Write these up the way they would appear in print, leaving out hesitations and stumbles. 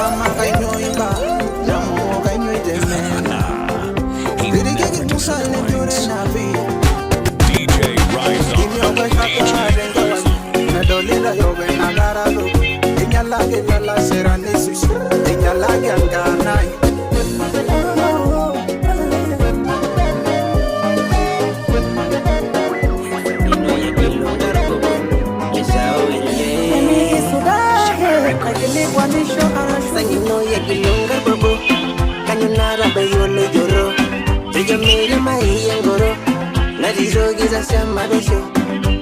mama kanyoiba namu kanyoideme dirige musale jure navi DJ Rise On na dolila yobe na garado enyala ke tala serane sus enyala ke anganai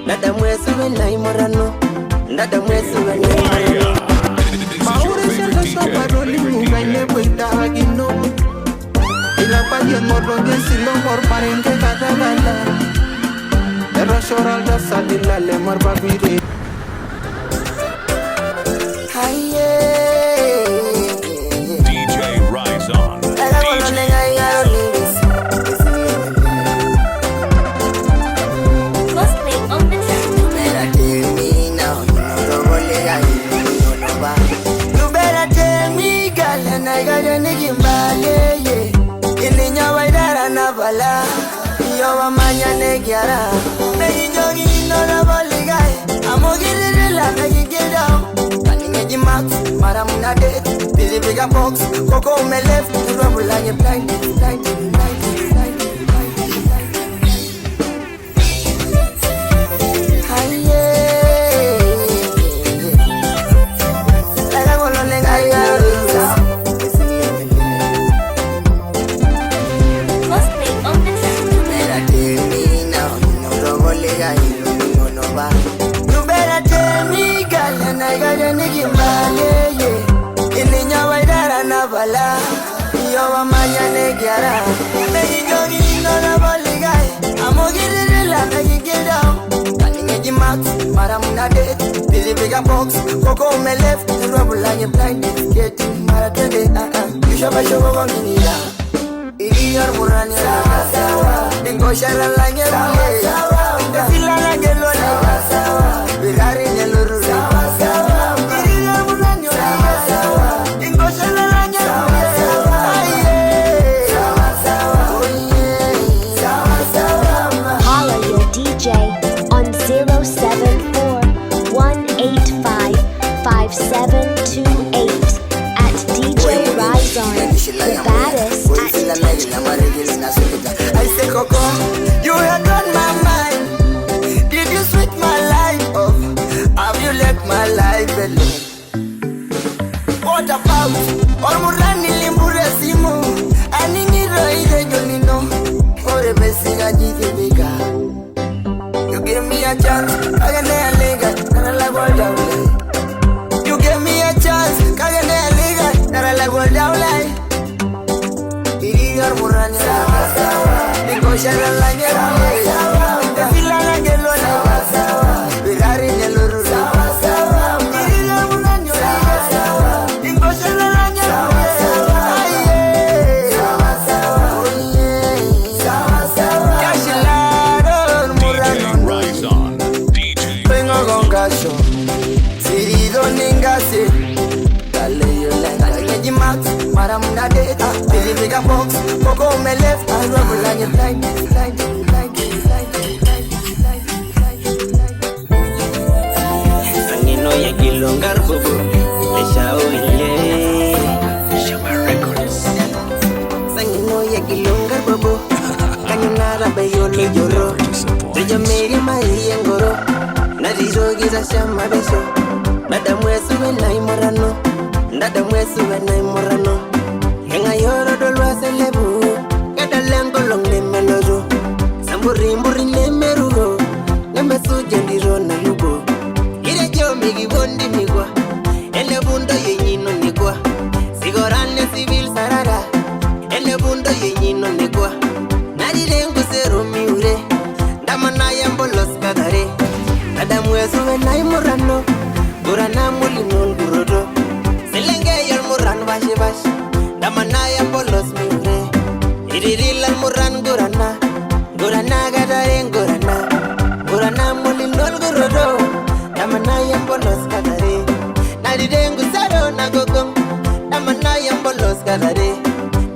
Nada mwesu wenai morano, nada mwesu wenai morano. Maure se sopa doli munga nebo itagino. Ila pagi morro de silo mor parente kata kata. Ero shoral da salila le mor babire. DJ Rise On. Yo manya negiara, me jogi no la boligai. Amogiri la me get down. Kaninge max, maramuna det. Busy bigger box, coco me left. Trouble like a blind. Busy bigger box, coco me left. Trouble like a blind. Getting mad at the you should show on me. Idiot Murania, Dingo Shara Langela, the Villa Langelo, Vigari Neluru, Idiot Murania, Dingo Shara Langela, Holla your DJ on 074-185-5728 at DJ Rise On, the baddest at I say Coco, you have done my mind. Did you switch my life up? Have you left my life alone? What about Ormurani Limbure Simu? And in the Jolino, or a message I did. You gave me a chance, I can and I like what down. You gave me a chance, and I like what down. Idiot Murania, Dingo Shara Langela, the Villa Langelo, Vigari Neluru, Idiot Murania, Dingo Shara Langela, DJ Rise On. DJ Vengo con cacho, Sirido Ningase, Dale yo Lange Max, Maramuna Data, Busy Bigger Box, Coco me left, I rubble like a blind. Sangino ya kilongar bobo, Esha oye, Shama Records. Sangino ya kilongar bobo, Kanyunara beyo ni joro, Teja meri mai engoro, Nadizo giza shama beso, Nada mwesu wenai morano, Nada mwesu wenai morano. Henga yoro dolwa selebu, Kada lengo long ne melojo, Samburi ne merugo, Nemesu jendiro na lugo. Ire jo migi bondi migwa, Ele bundo yenyino nigwa, Sigorane civil sarara, Ele bundo yenyino nigwa. Nadi lengo zero miure, Damana yambolos kadare, Nada mwesu wenai morano, Gurana mulinol gurodo, Selenge yol muran bashi bashi, Damana yambolos miure, Iriril al muran gurana gadare gurana mulinol gurodo, Damana yambolos kadare, Nadi dengu saro na gogong, kadare.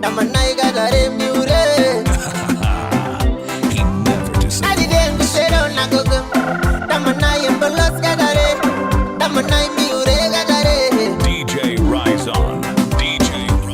Damanai kadare miure. He never disappoints. Adi dem bisero na gogo. Damanai embolos kadare. Damanai miure kadare. DJ Rise On. DJ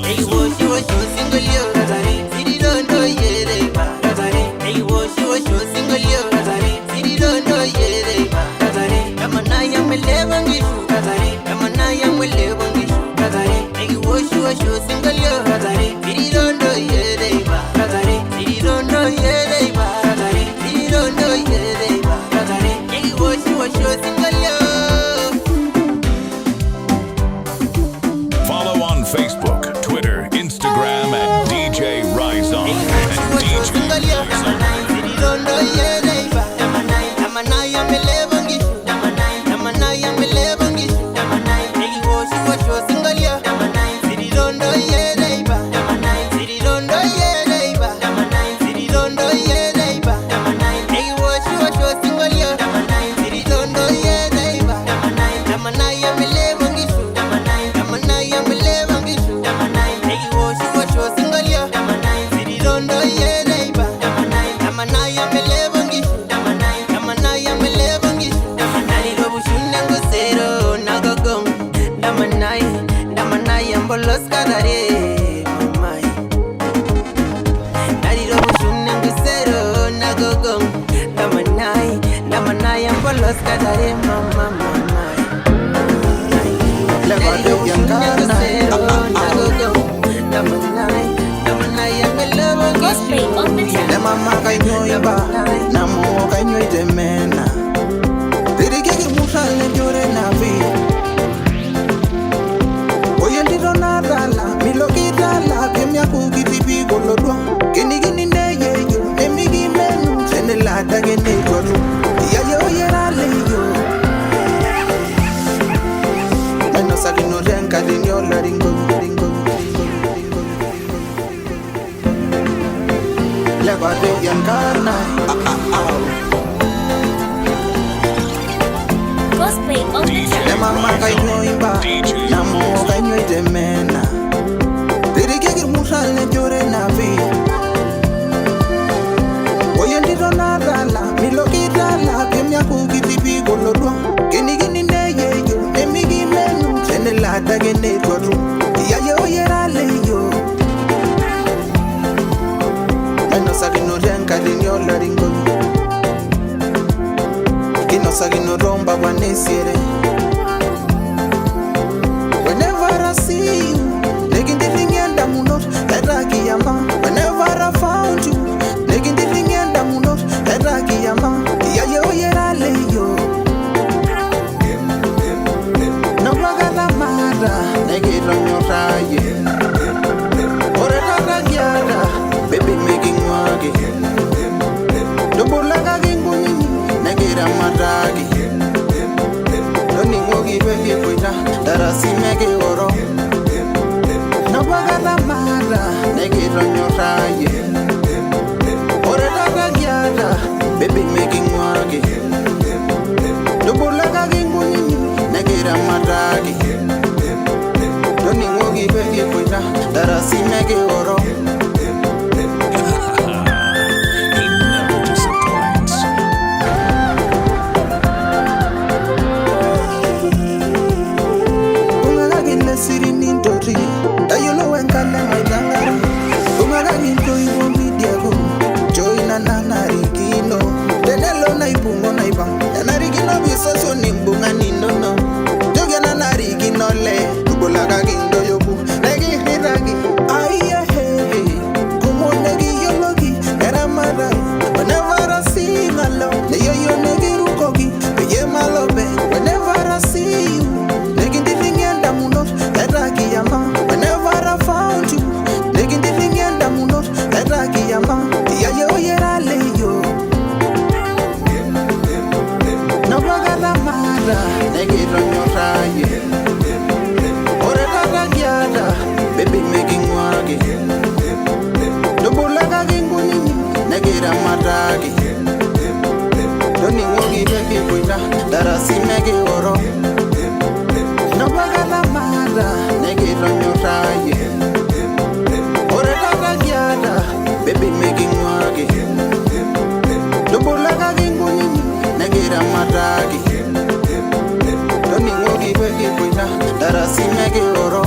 Hey Rise wo On. shi single yo kadare. Siri rondo yere ba kadare. Hey wo shi single yo kadare. Siri rondo yere ba kadare. Damanai emelevangishu kadare. Damanai emelevangishu kadare. Hey wo shi single yo kadare. Siri rondo yere ba kadare. Siri rondo yere ba kadare. Siri rondo yere ba kadare. Hey wo shi single yo. Follow on Facebook, Twitter, Instagram at DJ Rise On. And DJ Rise On. Los kadare mamai Nari robo shunne ngusero nagogong Damanai ambolos kadare mamai Levante yankana Damanai ambelobo Cosplay on the track. Ne mama kainyo yaba Na mo kainyo itemena Dirige ki musale jore na vi Oye ndiro na dala Milo kitala Kemya kukitipi golodwa Gini gini neye yo Nemi gimenu Sene lada gene goru Ya yo yera leyo Meno salino renka dinyo la ringo Levante yankana Cosplay on the DJ track. Ne mama kainyo iba DJ Na mo kainyo itemena Dirige ki musale jore na vi Oye ndiro na dala Milo kitala Kemya kukitipi golodwa Gini gini neye yo Nemi gimenu Sene lada gene goru Ya yo yera leyo Meno salino renka dinyo la ringo Kino sagino romba wanesiere Whenever I see you Negin diringenda munot Eraki yama Whenever I found you Negin diringenda munot Eraki yama Ya yo yera leyo No waga la mara Negiro nyoraye Ore tata gyara Baby making wage Dobulaga gingu nini Negira madagi Doni ngogi begi kuita Darasi mege oro Nawaga la mara Negiro nyoraye Ore tata gyara Baby making wage Dobulaga gingu nini Negira madagi Doni ngogi begi kuita Darasi mege oro He never disappoints. Ungagagile siri nintori Dayolo wenkale maidangari Ungagaginto iwo midiago Joina nanarigino Denelo na ipungo na ibang Yanarigino bisoso nimbunga ninono Jogia nanarigino le Tubulaga gindo yobu Negi hiragi Aiye he Kumo negi yologi Era marai Whenever I see my love Neyo yo negi rukogi Peye malobe Whenever I see you Negi ndiringenda munot Eragi yama Whenever I found you Negi ndiringenda munot Eragi yama Ya yo yera leyo Nawaga la mara Negi ronyoraye Ore tata gyara Baby making wage Dobulaga gingu nini Negira madagi Doni ngogi begi kuita Darasi mege oro Nawaga la mara Negiro nyoraye Karasi mege oro.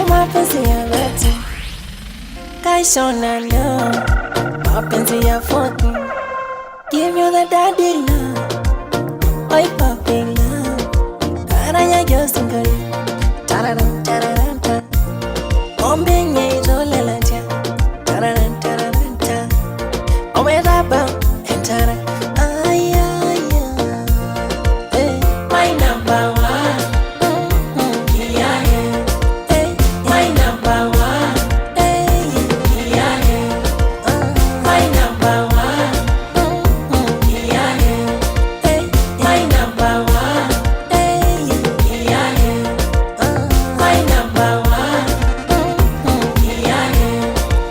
mapenzi ya dhati kaishona leo, mapenzi ya foki. Give you the daddy love, oi papi love. Karanya josingari, tararam tararam ta. Ombenye izolela cha, tararam tararam ta. Omedaba entara, ay ay ay. Hey, my number one. Yeah, hey, my number one. Hey, yeah, my number one. Yeah, hey, my number one. Hey, yeah, my number one. Yeah,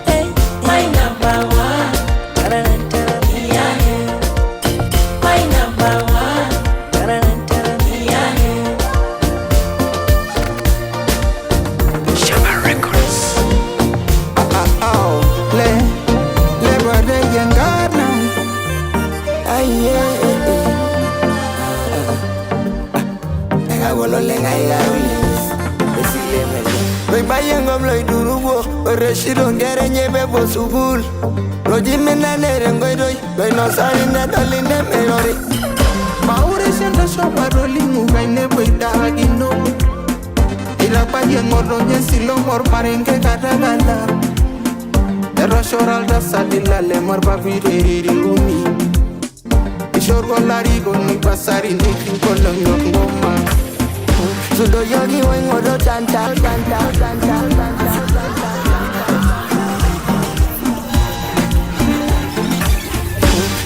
hey, my number one. Tararan tararan. Yeah, my number one. Tararan tararan. Yeah. Le bode yengana. Ay Agolo lenga ya ulis. Besile mele. Boy bayengom loy durugo. Reshido ngere nyebe bosubul. Roji mena nere ngoidoi. Boy no sari na dolinde merori. Maure shenda shopa rolling ugaine boy dagino. Ila bayengoro nyesilo mor parenge katagala. Eroshoral da sadilla le marba vireri uni. Ishorgo lari goni pasari ni kolongo ngoma. Sudo yogi wengodo tanta tanta tanta tanta.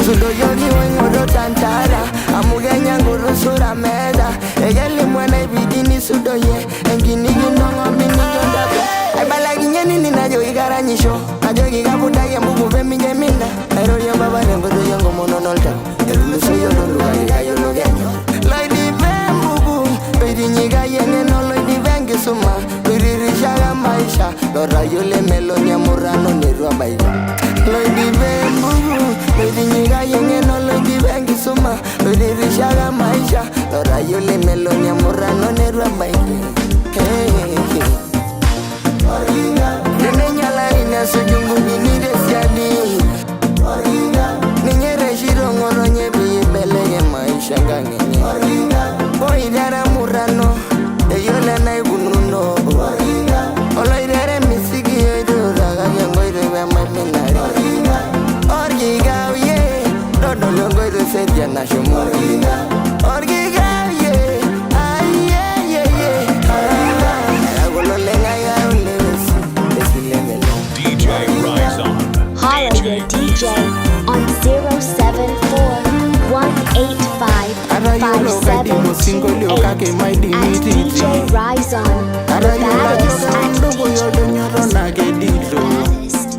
Sudo yogi wengodo tantara. Amugenya nguru sura meda. Egeli mwana ibidini sudo ye. Engini ginongo mini jondabe. Aibalagi nyeni ninajo igaranyisho. Ajogi gabuda ye mbugu vemi nyeminda. Airo yo baba nengodo yongo mononolta. Elulu soyo lulu ayo lo genyo. Lady bembugu. Pedi nyiga yenge no lady bengi suma. Pedi rishaga maisha. Lora yule melonia murano nirua baika. Lady bembugu. Pedi nyiga yenge no lady bengi suma. Pedi rishaga maisha. Lora yule melonia murano nirua baika. Hey, hey. Nene nyala ina sujungu bini desiadi. Ninye reshiro ngoro nyebi belege maisha ngangenye. Boy dara murano, eyole na ibununo. Olo idere misiki yoido raga yengo idebe maminari. Orgiga ye, dodo longo ido setia na shumo. Orgiga ye, ay ye ye ye. Agolo lenga ya ulevesi, desilemele. DJ Rise On. Holler your DJ on 074-185-5710 at DJ Rise On, the baddest at DJ baddest.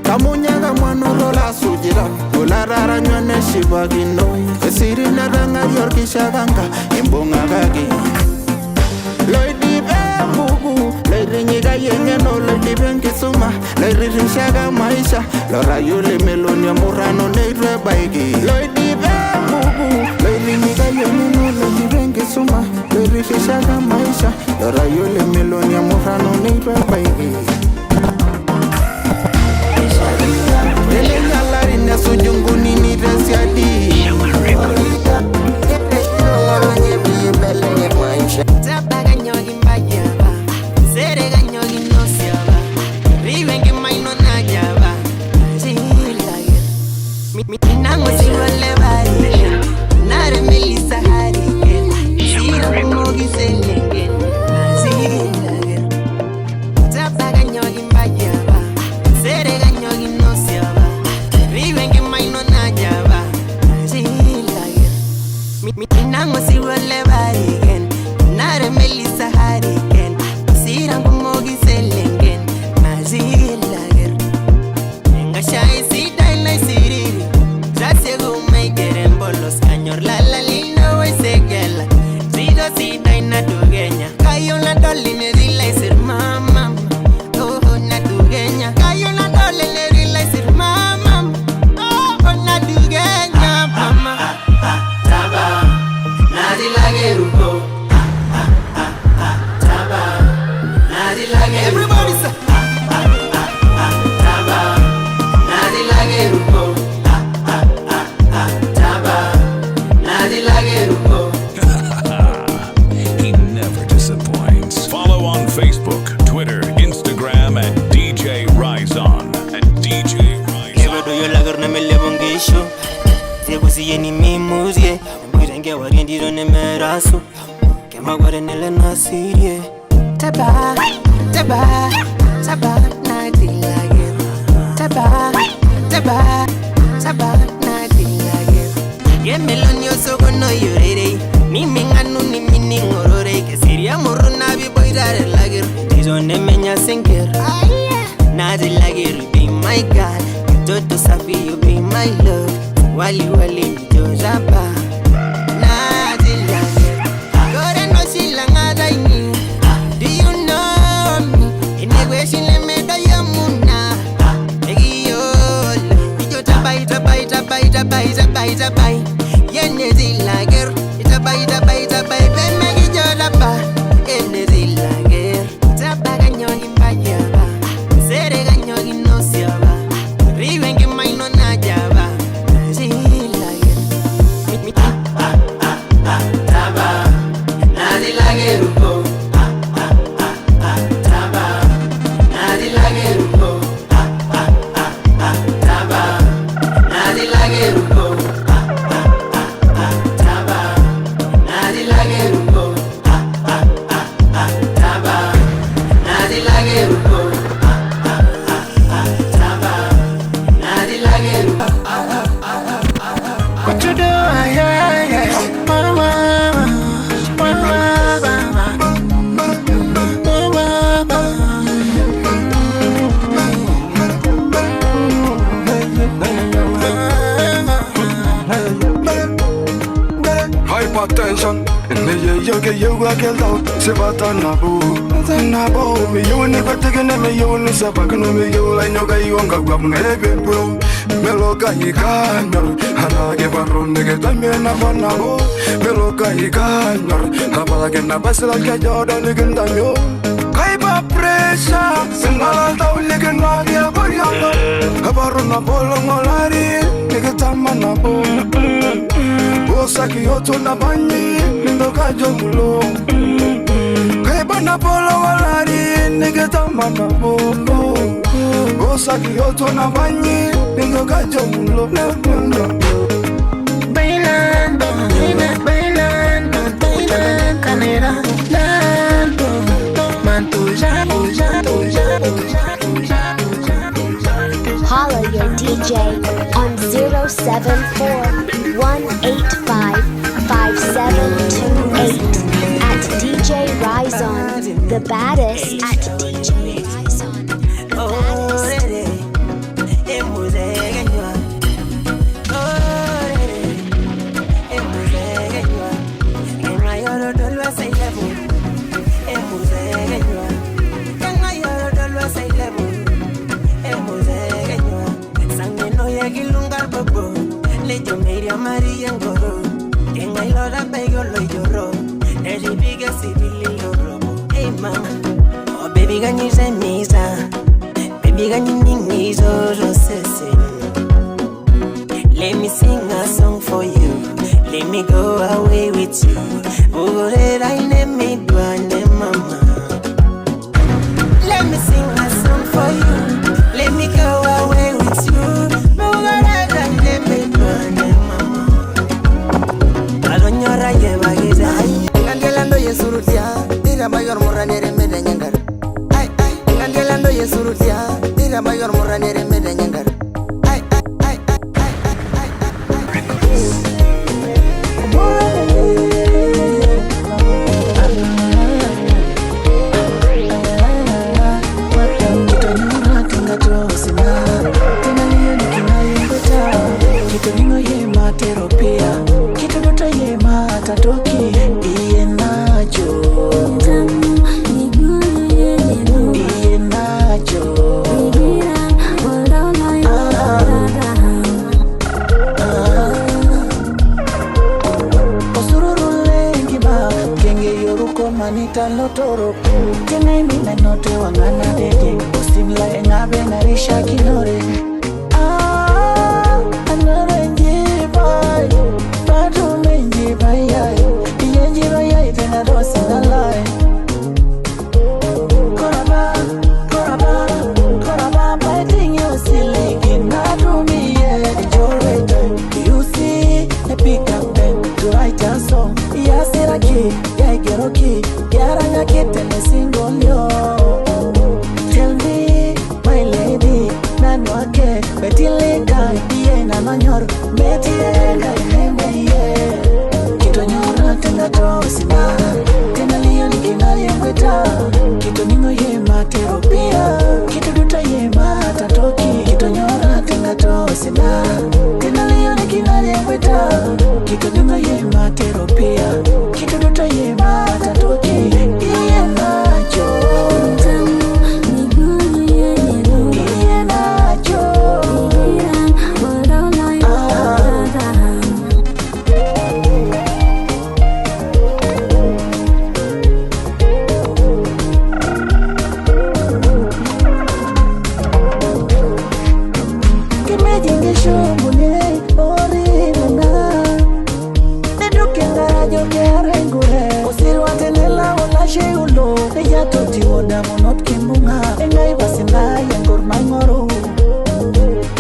Kamunyaga mwanoro la sujira. Ularara nyone shibagino. Esiri naranga yorkisha ganga. Imbonga gagi. Loidi bembugu. Loidi nyiga yenge no loidi bengi suma. Loidi rishaga maisha. Lora yule melonia murano neidwe baigi. Loidi bembugu. Loidi nyiga yenge no loidi bengi suma. Loidi rishaga maisha. Lora yule melonia murano neidwe baigi. Nene nyalari na sujungu nini resiadi. Everybody say Taba, Nadi Lageruko. Taba, Nadi Lageruko. He never disappoints. Follow on Facebook, Twitter, Instagram at DJ Rizon. At DJ Rizon. Kebedo yo lagar na me lebongesho. Kusiye ni mimuzie Mbirenge warindiro ne merasu Kema ware nile nasirie Taba, taba, taba na dilage Taba, taba, taba na dilage Yemelon yo soko no yorere Mimi nganu ni mini ngorore Kesiria muru na biboidare lager Tizo ne menya singer Na dilage be my God Toto safi you be my love Wali wali jojaba na dilage Kore no silanga daini Do you know me Inegwe shile meda yamuna Egiyol Ijo tabai tabai tabai tabai tabai tabai Yene dilage Itabai tabai tabai Bemegi jolaba Ene dilage Taba ganyogi mbajaba Sere ganyogi no siaba Riwengi maino na jaba What you do? Hypertension. You get you out. Se bata nabu. Me you ni kwateke me you ni sabaka no me you like no guy you anga gwam ngebe bro. Meloka ikanyor. Hana ke barron de que también na banabo. Meloka ikanyor. Habala que na basla que yo da ni gendamyo. Kaiba presa. Singala taule que no había variando. Habarro na bolo ngolari. Que tamana bo. Osaki yoto na banyi. Ndoka jomulo. Bana polo walari nigeta mana bobo Osaki yoto na banyi Ningo gajo mulo Bailando, bailando, bailando Canera, lando Mantuja, Holla your DJ on 074-185-5728 at DJ Rizon, the baddest at DJ Rizon. Maria Ngoro, en el hora pego lo lloró, el ribiga civil lo robó. Hey mama, oh baby ganyi se misa, baby ganyi ningizo rosese. Let me sing a song for you, let me go away with you. Ore raine me duane mama. Let me sing a song for you, let me go away with you. Ore raine me duane mama. Alonyora lleva guisa. Candelando y surutia, tira mayor morranere me de ñangar. Ay ay, candelando y surutia, tira mayor morranere me de ñangar. Ay ay ay ay ay ay Iye nacho talo toro Tengai mina note wangana dege Usimla engabe narisha kinore Anore njibai Badu menjibai yai Iye njibai yai tena dosi na lai Koraba biting you silly Nadu mi ye jorete You see the pick up pen to write a song Yasiraki, Yagiroki Yaranga kitene single yo Tell me, my lady Nanwake, betilika Iye na manyor, metienga ineme ye Kito nyora tenda tosina Tena liyo nikina yengweta Kito ningo ye materopia Kito duta ye matatoki Kito nyora tenda tosina Tena liyo nikina yengweta Kito ningo ye materopia Kito duta ye matatoki Iye nacho Iye nacho Kimejingi shumbule ori nana Neduke ngarajo kere ngure Usirwa tenela wala sheulo Eya toti woda monot kimbunga Engai basina yengur mangoro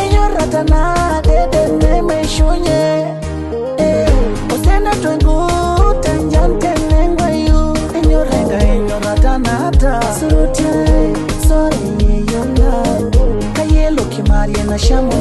Enyo ratana dede neme shunye Osena twengu tanjante nengwayu Enyo renga enyo ratana ata Surutye, sorry yola Kayelo kimari na shamu